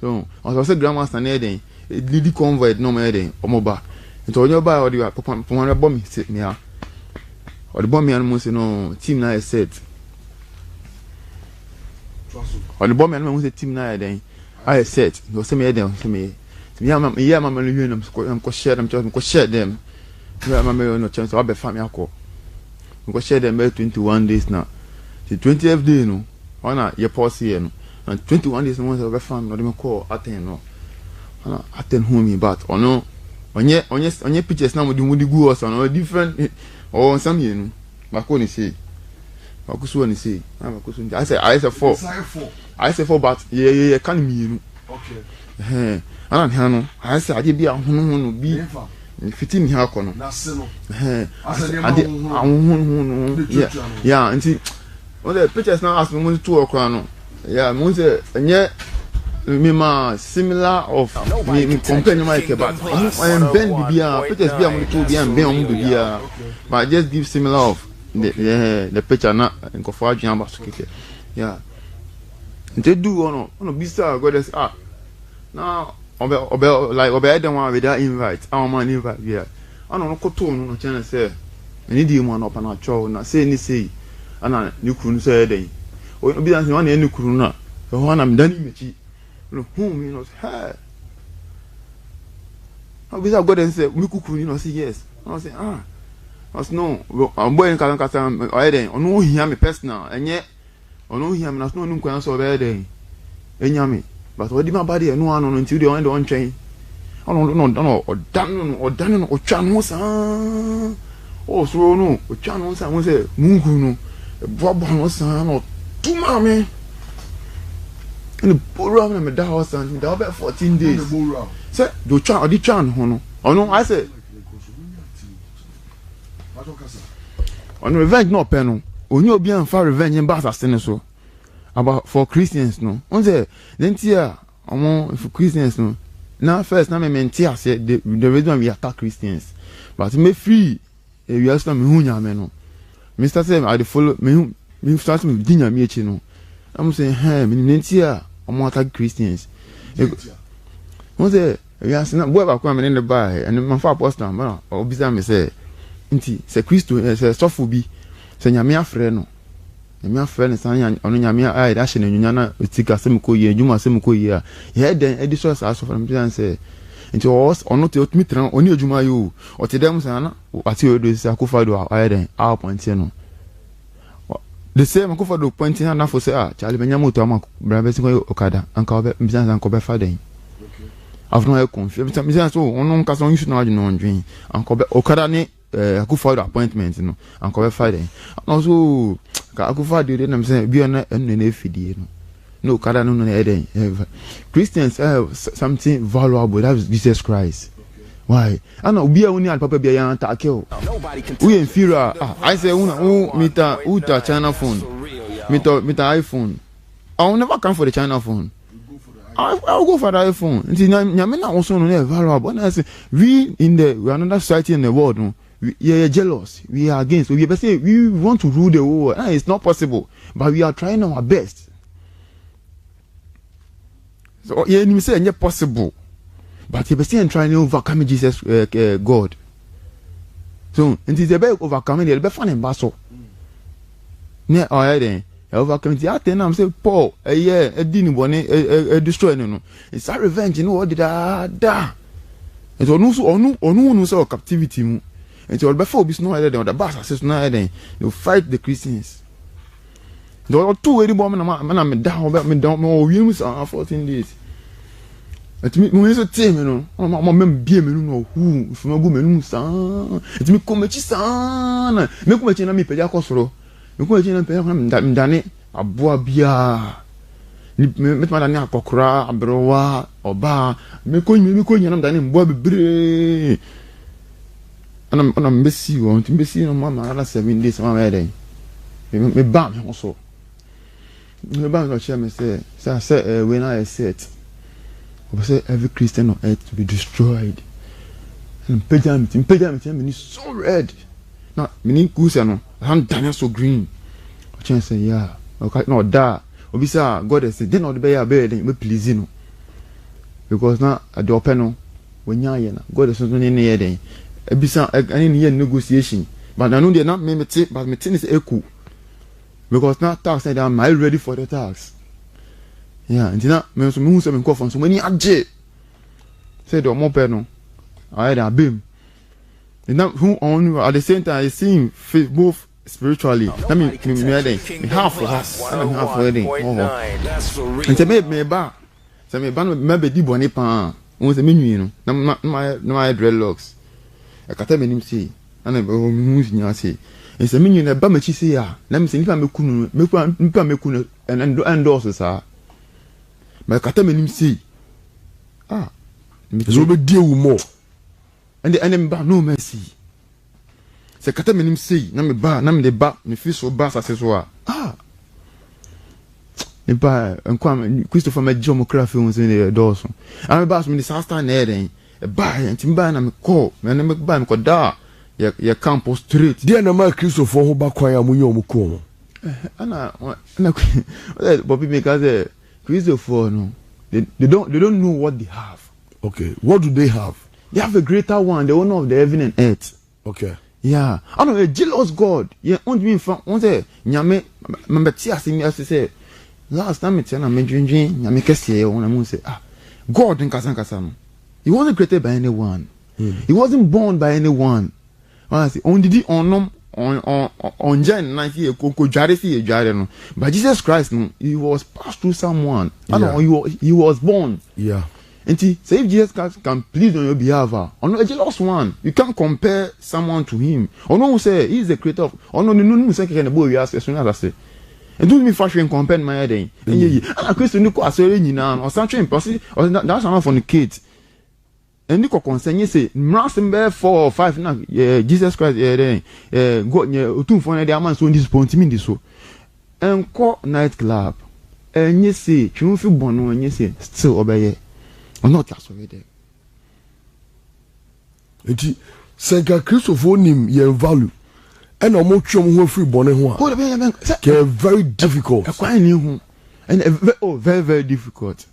So I was say grandma stand there lead convoy no more there omoba nti onye ba odi papa bomb me sit me or the bomb me and say no team na set or the bomb and say team na then I set go say me there say me yeah mama you know I'm go share them just go share them yeah mama no chance I be family akọ go share them 21 days now the 20th day no ona ye pause here no and 21 days no be family no dem call attend no ana attend home but ono onye pictures na mo di gu us on different or some you know bako ni say bako so ni say bako so I say 4 I say 4 but yeah can me no okay ana nha no I say ade bia hono bi fitin ha akọ no na se no ade ahun yeah nti all the pictures now as me to okra no yeah mo say enye me ma similar of me compare no like but I am ben bibia pictures bia mo to bia ben on bibia but just give similar of the picture na nkofo adwan ba so keke yeah they do ono bisa god is now obe dem one with that invite our man invite yeah ono no koto no channel say any di mo na opa na cho na say ni say ana ni kunu say den obi dan say one ni kunu na ho na mdani mechi no whom you know hey obi say god say we kukunu you know say yes I say I say no I'm boy kan kasa o den ono hia me personal enye ono hia me na no nkwan so obe den enya me but what di ma body no ano no nti de on don twen ono odan no otwa no sa o so no otwa no sa mo say mungu no bobo no sa no tuma me ni bora na me da house and da be 14 days say do twa odi twa no no ono I say on revenge no pen no onye obi an fa revenge in bass asene so about for Christians no on say then tia for Christians no now first na me mentia say the reason we attack Christians but me free we are still me hunya me no Mr. say I dey follow me start me dinya me echi no I'm saying hey me mentia attack Christians on say we are saying boy ba kwa me in the bar and my father apostle man obisa me say nti se Christo se sofo bi se nyame afre no nyame afre ne san ono nyame ai da hye ne nyunya na otika se mko ye adwuma se mko ye a ye den ediso sa sofo me plan se nti ono te otumi tran oni adwuma yo o te dem san na ati odo se akofa do ai den a point no the same akofa do point na fo se Charlie benyamo to am bra be sin ko okada anka obe mbisan san ko be fa den I've no confused me say so ono nka so issue na adu no ndwen anka obe okada ni Akufa appointment no anko be Friday also Akufa dey dem say bi on na fidie no kada no na eden Christians have something valuable, that is Jesus Christ. Why ana obi a woni al papa bia yan ta kill we inferior I say una mita uta China phone mita iPhone I will never come for the China phone. I'll go for the iPhone. Nyame na also no valuable. And I say we are another society in the world no. We are jealous. We are against. We want to rule the whole world. It's not possible. But we are trying our best. So you say it's not possible. But you are trying to overcome Jesus, God. So and it's about overcoming the fun and battle. Ne then overcoming the aten. I'm saying Paul. Didn't want destroy no. It's a revenge. You know what did da? It's no so captivity. And so before we know that the boss says no then you fight the Christians. There are two very bomb man down about me down more wheels 14 days. It me so team you know my mem be me no who if my go me san it me come chi san me come chi na me peja kosoro me come chi na peja na ndane aboa bia ni me tuma dane akokora abrowa oba me ko nyana ndane mboa bebre ana mbesi won mbesi no mama ala 7 days mama eden me bam also me bam no share me say when I said say every Christian on earth to be destroyed and pejam me so red now me kusa no han daniel so green o chance say yeah okay no da obi say God say then no be ya be den me please no because now at the open when you God is not in the day. A bisa any negotiation. But I know they're not me but me is equal. Because now tax said I'm ready for the tax. Yeah, and now me so me so me call from so many adje. Say the more penal. I had beam. And now who on at the same time I see both spiritually. I mean me half for us. I mean half for it. And say me ba. Say me ba me be di boni pa. Won say me nwi no. Na my dreadlocks. I kata me nim say. Ana be o mu nya say. And say me nwi na ba ma chi say ah. Na me say nipa mekunu and endorse sa. Me kata me nim say. Ah. So be deal more. And the enemy ba no mercy. Se kata me nim say na me de ba me fi so ba sase so a. Ah. Ne ba enkwam Christopher me geography won say the doors. Am ba so me disaster na eden. E ba ntim ba na me call, me na me ba me ko da ye campus street. Dia na ma Christopher ho ba kwan amunye omuko. Ana Bobby make say Christopher no. They don't know what they have. Okay, what do they have? They have a greater one, the owner of the heaven and earth. Okay. Yeah. I know a jealous God. Yeah, on me from on say nyame mbeti asimi say last time me tell na me dwendwen nyame kese on am say God nkasa no. He wasn't created by anyone. He wasn't born by anyone. I say on did on Jan 90 ko jare si jare no. But Jesus Christ no, he was passed through someone. I know he was born. Yeah. And say if Jesus can plead on your behalf, no a jealous one. You can't compare someone to him. Or no say he is the creator of no say can the boy you ask as soon as I say. And don't me fashion compare my head. And I question you as or something or that's enough for the kids. And you concern you say Mrasimbe 4 or 5 now Jesus Christ God two for the man so disappointing this so. And call nightclub. And you say you feel born and you say still obey. Or not just already. Eti senka Christopher nim ye value. And omo twom ho free bone ho a. Very difficult. Quite new and very very difficult.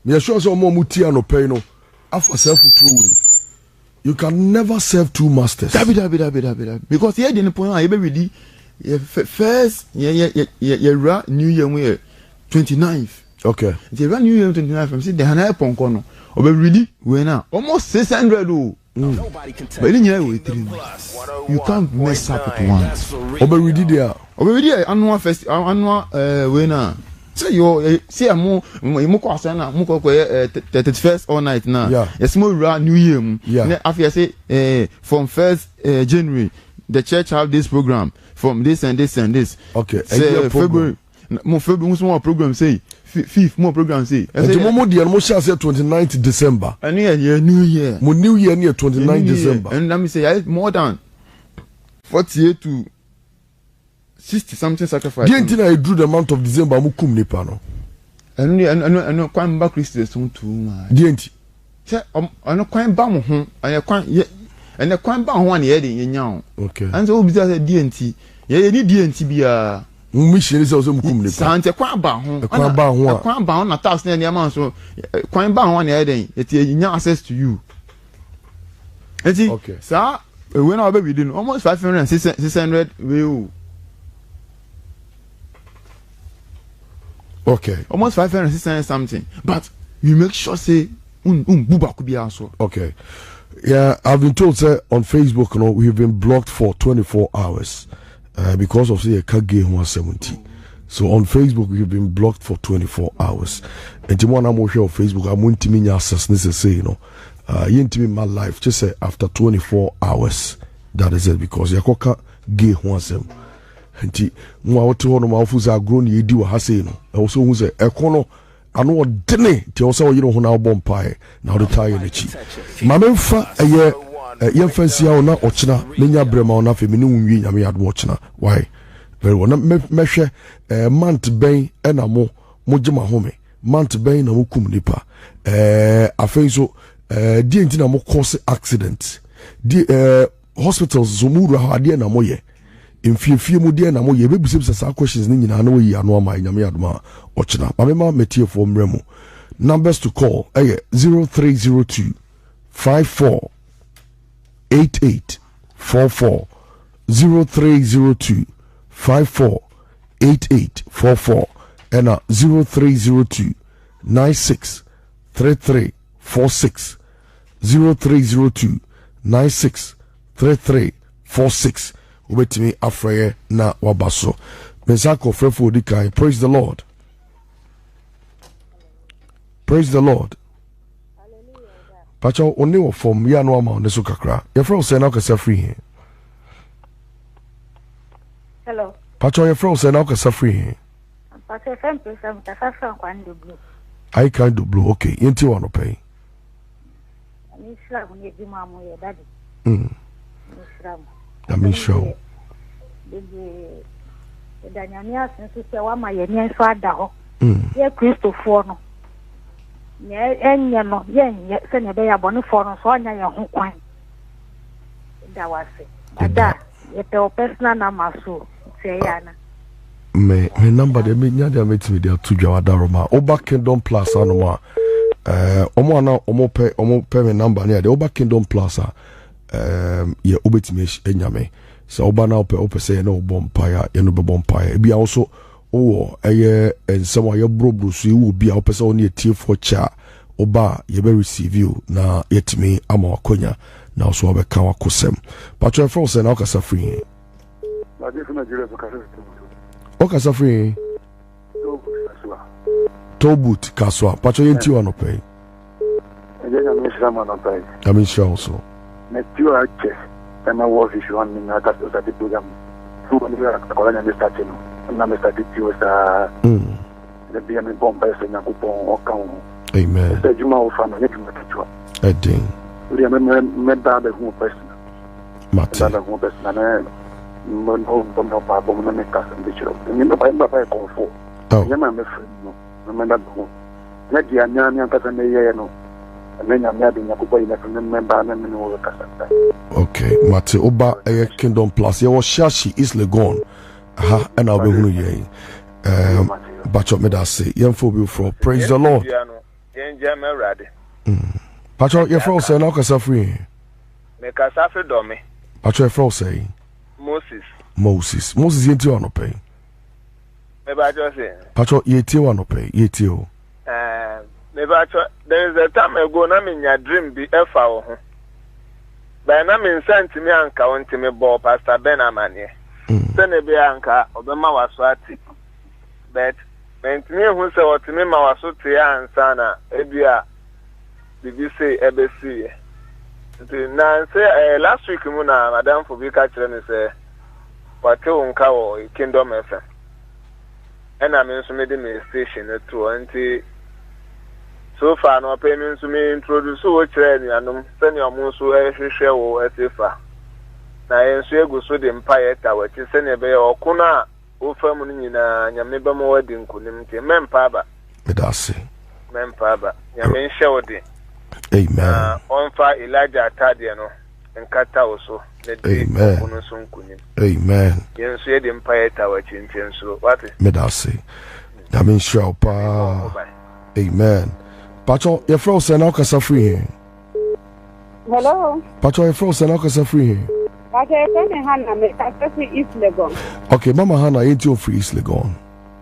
Me sure so omo muti anope no after self true way. You can never serve two masters. Dabi. Because here the point I be ready first yeah New Year we 29th. Okay. The run New Year 29 from see the Hana Ponkono. Or be ready when now almost 600 But in here with 3. You can't mess up with one. Or be ready there. Or be ready annual fest annual winner. Say you see a more kwasana muko 31st all night now. Yeah. A small run New Year. Yeah. After say from 1st January the church have this program from this and this and this. Okay. Say February more program say 5th more program say. And the moment the almost say 29th December. And yeah, New Year. Mo New Year near 29th December. And let me say more than 48 to 60 something sacrifice. The entire I drew the month of December mukum nipa no. And kwan ba Christ so too much. The enti. Say ano kwan ba mo ho, and kwan and kwan ba ho an ye de nya. Okay. And so obi say the enti. Ye ni the enti bia. Mission is also mukum nipa. Sante kwan ba ho. Kwan ba ho. Kwan ba ho na tax na man so kwan ba ho an ye de eti nya access to you. Enti. Okay. Sa when I be within almost 500 600 we. Okay. Almost 500 600 something. But you make sure say buba could be also. Okay. Yeah, I've been told say on Facebook, you know, we've been blocked for 24 hours because of say a Kage 170. So on Facebook we've been blocked for 24 hours. And tomorrow I'm here on Facebook, I'm going to me access necessary, you know. You into my life just say after 24 hours. That is it because Yakoka Gay 170. Nti mo awto ho no ma ofuza agro ne yedi wa hase no e wo so hu se ekono ano odene ti wo se wo yiro ho na obom pae na wo taye na chi ma memfa eye ye fansia wo na ochina menya brema wo na fe meni wunwi nyame yado ochina why very well na mehwe month ben e na mo gima home month ben na mo kum nipa afei so di enti na mo cause accident di hospitals zo mu ra ade na mo ye If mu dia na mo ye bebusebisa sa questions ni nyina na wo yi ano ama nyame adoma ochina ma metie for mremu numbers to call 0302 54 88 44 0302 54 88 44 and 0302 96 33 46 0302 96 33 46 wait me afraid na wabaso mesako frefo dikai. Praise the Lord. Praise the Lord. Pacho only wo form ya no ama oneso kakra. Your friend say na kasa free here. Hello. Pacho your friend say na kasa free here. Pacho friend please am ta fa kwan do blue. I can do blue. Okay, yenti wa no pay. Ni Islam ni di ma mo ye daddy. Ni Islam. I mean show. The Danyamia since say wa ma ye ni so ada ho. Ye Christopher no. Enye no ye se ne be ya bonu for no so anya ye ho kwan da wase ada ye pe personal number so say ya na me number de me nya de metimi de to dwa daroma Oba Kingdom Plus anoma omo na omo pe me number ne de Oba Kingdom Plus ye obetimi enyame so oba na ope say na obompaya ye no be bompaya bia also owo eye ensem aye brobro so ewo bia opese oni etie for cha oba ye be receive you na yetimi ama wakonya na also obeka wakosem patro for say na okasa free na dey na Nigeria okasa free Tobut kaswa patro yenti wa no pay ya me shira ma no pay I mean sure also na tiwa ache na work issue on na that the program so when we are calling the starting na me start to sa the be me bomb person na ko pon okan amen the juma of family to me to edin we me da be hu person mate da hu person na mo no pa bom na me ka ndi chiro ni me ba ko fo ya ma me friend no me da hu na dia nya ka sa me ye no me nya me adu nya ko boy na me ba na me no ka sa okay mate Oba Kingdom Plus ye wo shashi is legon ha and I'll be hunu ye Bacho me da say yemfo bi for praise the Lord Bacho your friend say na kasa free me kasa free do me Bacho your friend say Moses yenti wa no pay me bacho say Bacho yeti wa no pay yeti o me bacho there is a time ago na me nya dream bi efa wo ho ba na me sent me anka wonti me bo Pastor Ben Amane sene be anka obema waso ati but mentimi hu se otimi ma waso te ansa na ebia bibi say ebesi na say last week mu na madam for bi ka kire me say wate unka wo Kingdom FM ena me nso me de me station to anti so far no pay me nso me introduce wo kire ni anom sene omo nso ehwehwe wo esefa na yenso egu so de mpaye ta wachi sene be okuna ofam no nyina nyame ba mo wadi nkunim te mempa ba medase mempa ba nyame nhye wodi amen onfa Elijah atade no nkata oso amen ono so nkunim amen yenso de mpaye ta wachi ntenso wate medase nyame nhye pa amen Pacho your friend say na kasa free here hello Pacho your friend say na kasa free here okay me Hannah me kasa free East Legon okay mama Hannah yenti o free East Legon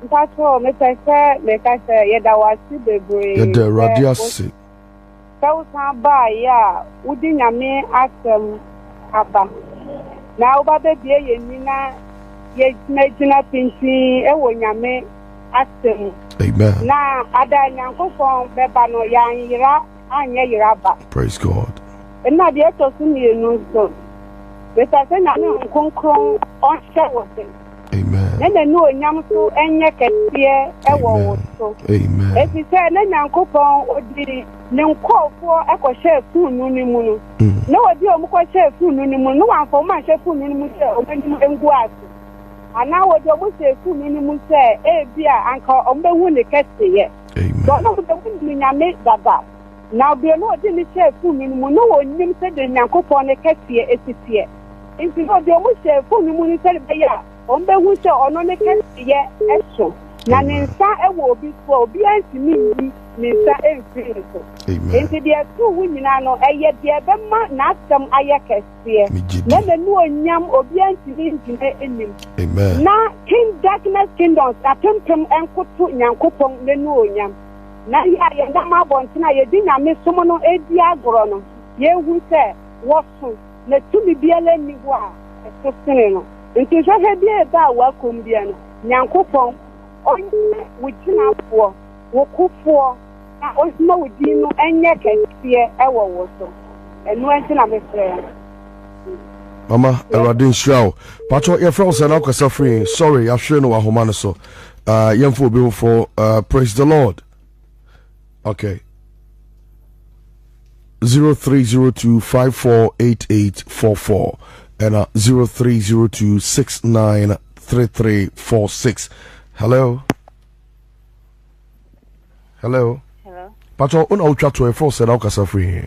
Pacho me kasa ye da wasi bebre ye da radiasi so ba ya udi nyame asem aba na oba be bie ye nyina ye gyina pintin e wo nyame asem amen na ada nyankopon beba no yanyira anye yira ba praise God na de to sumi enu so beta se na nkonkron on show amen na no onyam so enye kete e wo so amen eti se na nyankopon odi ne nkofo ekwohye funu ni mu no na odi o mu kwohye funu ni mu no wanfo ma hye funu ni mu se o mani engu aso ana wodi o mu se funu ni mu se e bia anka o mbehu ne kete ye amen so no de wu nyame dada na bia no odi ni hye funu ni mu no onyim se de nyankopon ne kete esitie nti no de o mu hye funu ni mu ni se be ya o mbehu se ono ne kete ye eso Na nensa ewo obi so obi antimi yi nensa emfiri so. Enti de tu wunyina no eye de bema na asem aye kese. Na nanu onyam obi antimi ngine enim. Amen. Na king darkness kingdoms atempem enkoto nyankopon nanu onyam. Na ya ye ndama bontina ye di nyame somo no edi agoro no. Ye hu se woso na tumi biele ni ho a esosene no. Enti so he bia ba wa kom bia no. Nyankopon onye wuchina fo wokufo na osima wudi no enye kese ewo wo so. Enu enti na mefre. Mama, Eradin Shao. Pacho, your friends are now free. Sorry, I've shown you a homano so. Yemfo bill for praise the Lord. Okay. 0302548844 and 0302693346. Hello. Hello. Hello. Pacho, una ucha to your friends are now free.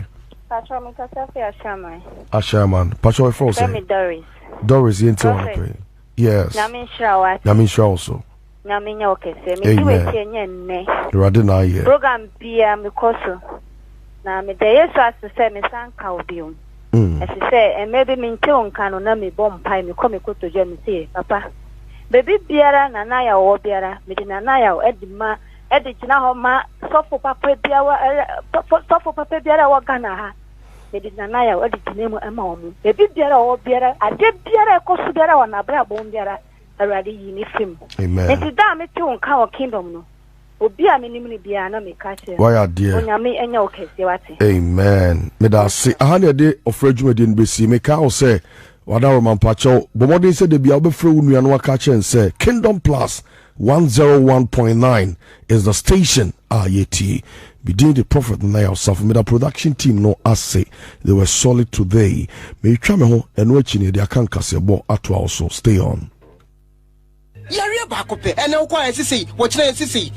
Pacho, mi kasafi Ashaman. Ashaman. Pacho, your friends. Doris. Doris, into yes. Namin Shrawat. Namin Shraw also. Namin Yokese. Mi tuwe ne. Radina ye. Program pia mikoso. Na mi de yesu asise mi sanka obium. Asise maybe mi nte onkano na mi bompai mi komi koto je mi say papa. Baby biara na na ya wo biara mi di na na ya edima edi gina ho ma sofo papa biara wa Ghana ha. Edi na na ya edi gina mu ema omu. Baby biara wo biara ade biara ekoso biara wa na bra bom biara awrade yi ni film. Amen. Enti da mi te onka o kingdom no. Obi a menim ni bia na me ka che. Why are dear? Onyame enya okese wate. Amen. Me da se ahane de ofrejuma de nbesi me ka o say wada roman pacho bomodin say de bia obefre unu anu aka che say Kingdom Plus 101.9 is the station ayeti. Between the prophet and yourself, me the production team no assay. They were solid today. Me you try me ho enu echi ne de aka nkase bo ato also stay on. Yare ba ko pe ene ko an sisi wo kire sisi